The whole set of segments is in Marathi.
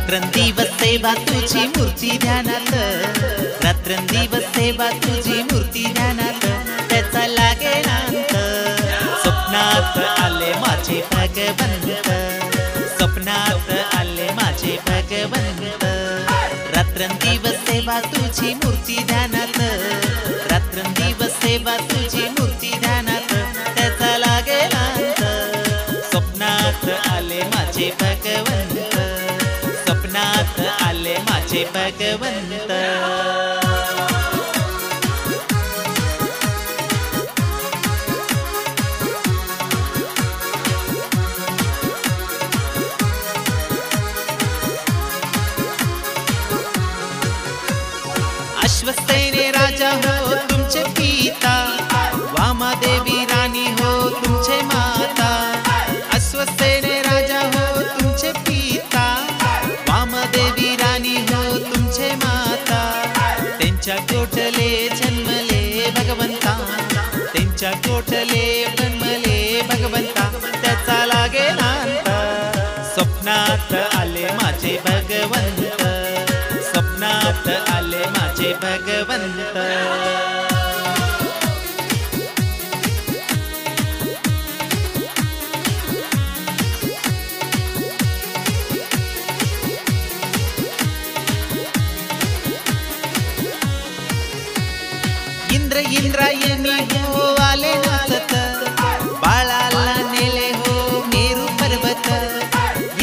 रात्रंदिवस सेवा तुझी मूर्ती ध्यानात, रात्रंदिवस सेवा तुझी मूर्ती ध्यानात, त्याचा लागे नांत. स्वप्नात आले माझे भगवंत, स्वप्नात आले माझे भगवंत. रात्रंदिवस सेवा तुझी मूर्ती ध्यानात, रात्रंदिवस सेवा तुझी मूर्ती ध्यानात, त्याचा लागे नांत. स्वप्नात आले माझे भगवंत, स्वप्नात आले माझे भगवंत. अश्वसेने राजा हो तुमचे पिता, वामादेवी राणी हो तुमचे माता. अश्वसेने राजा हो तुमचे पिता, वामादेवी राणी हो तुमचे माता. त्यांच्या कोठले जन्मले भगवंता, त्यांच्या कोठले जन्मले भगवंता, त्याचा लागे नांत. स्वप्नात आले माझे भगवंत, स्वप्नात आले माझे भगवंत. इंद्रायणी हो आले नाचत, बाळाला नेले हो मेरू पर्वत.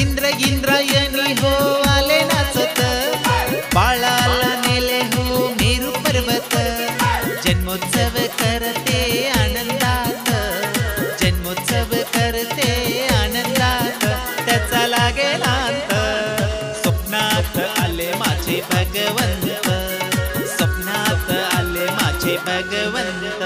इंद्रायणी हो आले नाचत, बाळाला नेले हो मेरू पर्वत. जन्मोत्सव करते आनंदात, जन्मोत्सव करते आनंदात, त्याचा लागे नांत. स्वप्नात आले माझे भगवंत, स्वप्नात आले माझे भगवंत.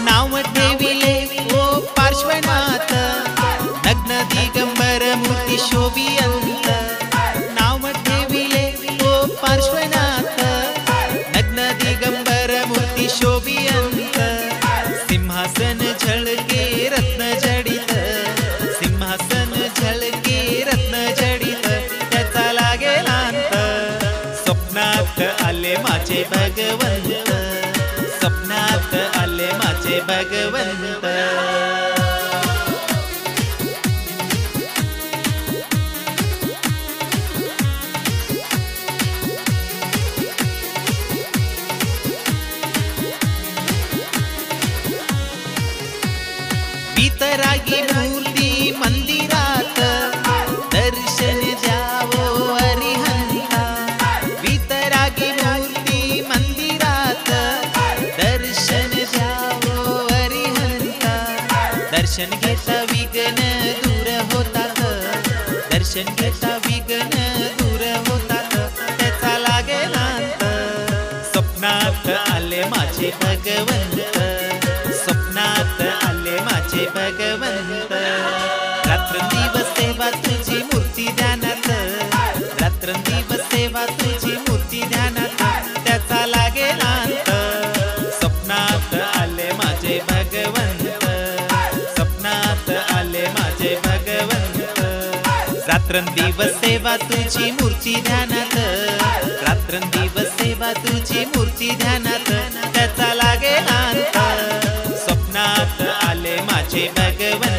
नाव ठेविले ओ पार्श्वनाथ, नग्न दिगंबर मूर्ती शोभियंत. नाव ठेविले ओ पार्श्वनाथ, नग्न दिगंबर मूर्ती शोभियंत. सिंहासन झळके रत्न जडित, सिंहासन झळके रत्न जडित, त्याचा लागे नांत. स्वप्नात आले माझे भगवंत, स्वप्नात आले माझे भगवंत. वितरागी मूर्ती मंदिरात, दर्शन द्यावो अरिहंता. वितरागी मूर्ती मंदिरात, दर्शन द्यावो अरिहंता. दर्शन घेता विघ्न दूर होतात, दर्शन घेता विघ्न दूर होतात, त्याचा लागे नांत. स्वप्नात आले माझे भगवंत, स्वप्नात आले माझे भगवंत. रात्रंदिवस सेवा तुझी मूर्ती ध्यानात, रात्रंदिवस सेवा तुझी मूर्ती ध्यानात, त्याचा लागे नांत. स्वप्नात आले माझे भगवंत, स्वप्नात आले माझे भगवंत. रात्रंदिवस सेवा तुझी मूर्ती ध्यानात, रात्रंदिवस सेवा तुझी मूर्ती ध्यानात, त्याचा लागे नांत. स्वप्नात आले माझे भगवंत,